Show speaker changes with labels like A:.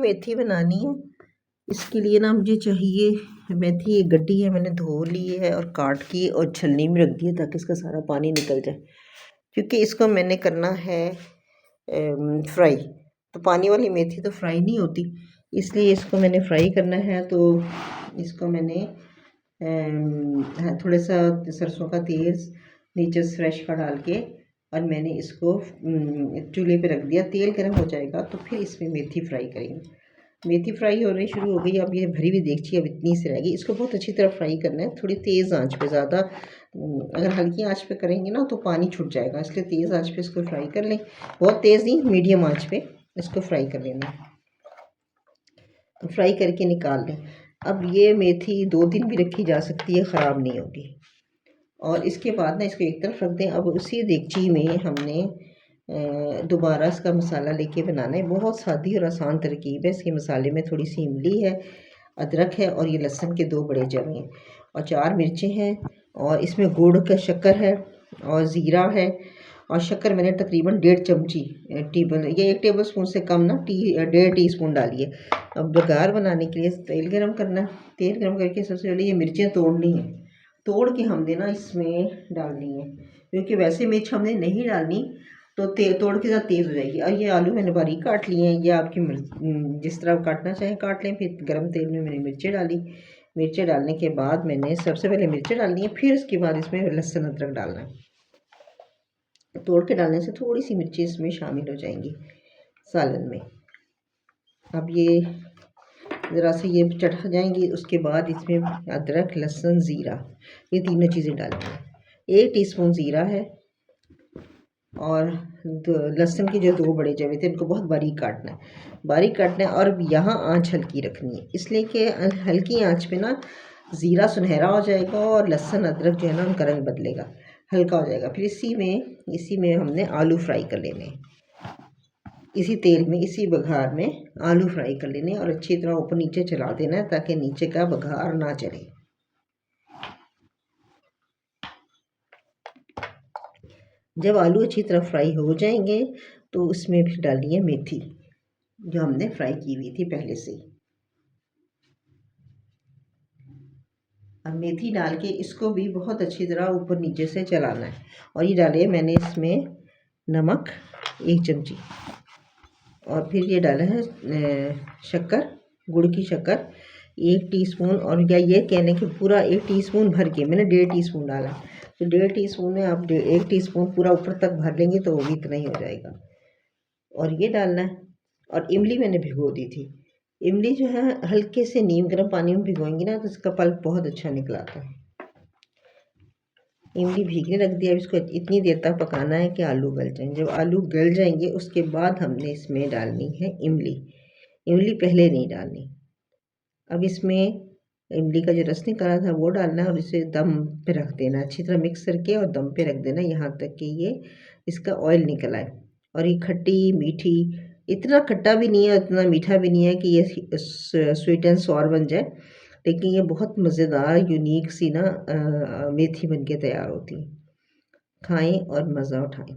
A: मेथी बनानी है। इसके लिए ना मुझे चाहिए मेथी, एक गड्डी है, मैंने धो ली है और काट के और छलनी में रख दी है ताकि इसका सारा पानी निकल जाए, क्योंकि इसको मैंने करना है फ्राई। तो पानी वाली मेथी तो फ्राई नहीं होती, इसलिए इसको मैंने फ्राई करना है। तो इसको मैंने थोड़ा सा सरसों का तेल नीचे फ्रेश का डाल के और मैंने इसको चूल्हे पे रख दिया। तेल गर्म हो जाएगा तो फिर इसमें मेथी फ्राई करेंगे। मेथी फ्राई होने शुरू हो गई। अब ये भरी हुई देखिए, अब इतनी सी रहेगी। इसको बहुत अच्छी तरह फ्राई करना है, थोड़ी तेज़ आंच पे। ज़्यादा अगर हल्की आंच पे करेंगे ना तो पानी छूट जाएगा, इसलिए तेज़ आंच पे इसको फ्राई कर लें। बहुत तेज़ नहीं, मीडियम आंच पे इसको फ्राई कर लेना। तो फ्राई करके निकाल लें। अब ये मेथी 2 दिन भी रखी जा सकती है, ख़राब नहीं होगी। और इसके बाद ना इसको एक तरफ रख दें। अब उसी देगची में हमने दोबारा इसका मसाला लेके बनाना है। बहुत सादी और आसान तरकीब है। इसके मसाले में थोड़ी सी इमली है, अदरक है और ये लहसुन के 2 बड़े जवे हैं और 4 मिर्चें हैं और इसमें गुड़ का शक्कर है और ज़ीरा है। और शक्कर मैंने तकरीबन 1.5 चमची ये 1 टेबल स्पून से कम ना 1.5 टीस्पून डालिए। अब बघार बनाने के लिए तेल गरम करना है। तेल गरम करके सबसे पहले ये मिर्चें तोड़नी है। तोड़ के हमने ना इसमें डालनी है, क्योंकि वैसे मिर्च हमने नहीं डालनी तो तोड़ के साथ तेज़ हो जाएगी। और ये आलू मैंने बारीक काट लिए हैं, ये आपकी जिस तरह काटना चाहें काट लें। फिर गरम तेल में मैंने मिर्चें डाली। मिर्चें डालने के बाद मैंने सबसे पहले मिर्चें डालनी है, फिर उसके बाद इसमें लहसुन अदरक डालना है। तोड़ के डालने से थोड़ी सी मिर्ची इसमें शामिल हो जाएंगी सालन में। अब ये ज़रा से ये चढ़ जाएंगी, उसके बाद इसमें अदरक लहसुन ज़ीरा ये तीनों चीज़ें डालनी है। 1 टीस्पून ज़ीरा है और लहसुन के जो 2 बड़े जवे थे उनको बहुत बारीक काटना है, बारीक काटना है। और यहाँ आंच हल्की रखनी है, इसलिए कि हल्की आंच पे ना ज़ीरा सुनहरा हो जाएगा और लहसुन अदरक जो है ना उनका रंग बदलेगा, हल्का हो जाएगा। फिर इसी में हमने आलू फ्राई कर लेने हैं। इसी तेल में, इसी बघार में आलू फ्राई कर लेने और अच्छी तरह ऊपर नीचे चला देना है ताकि नीचे का बघार ना चले। जब आलू अच्छी तरह फ्राई हो जाएंगे तो उसमें फिर डालनी है मेथी जो हमने फ्राई की हुई थी पहले से। अब मेथी डाल के इसको भी बहुत अच्छी तरह ऊपर नीचे से चलाना है। और ये डाले मैंने इसमें नमक 1 चमची और फिर ये डाला है शक्कर, गुड़ की शक्कर 1 टीस्पून। और या ये कहने कि पूरा 1 टीस्पून भर के मैंने 1.5 टीस्पून डाला। तो 1.5 टीस्पून में आप 1 टीस्पून पूरा ऊपर तक भर लेंगे तो वो भी इतना ही हो जाएगा। और ये डालना है। और इमली मैंने भिगो दी थी। इमली जो है हल्के से नीम गर्म पानी में भिगोएंगी ना तो इसका पल्प बहुत अच्छा निकल आता है। इमली भीगने रख दिया। अब इसको इतनी देर तक पकाना है कि आलू गल जाएं। जब आलू गल जाएंगे उसके बाद हमने इसमें डालनी है इमली। इमली पहले नहीं डालनी। अब इसमें इमली का जो रस निकाला था वो डालना है और इसे दम पे रख देना, अच्छी तरह मिक्स करके और दम पे रख देना यहाँ तक कि ये इसका ऑयल निकल आए। और ये खट्टी मीठी, इतना खट्टा भी नहीं है इतना मीठा भी नहीं है कि ये स्वीट एंड सॉर बन जाए, लेकिन ये बहुत मज़ेदार यूनिक सी ना मेथी बन के तैयार होती है। खाएं और मज़ा उठाएं।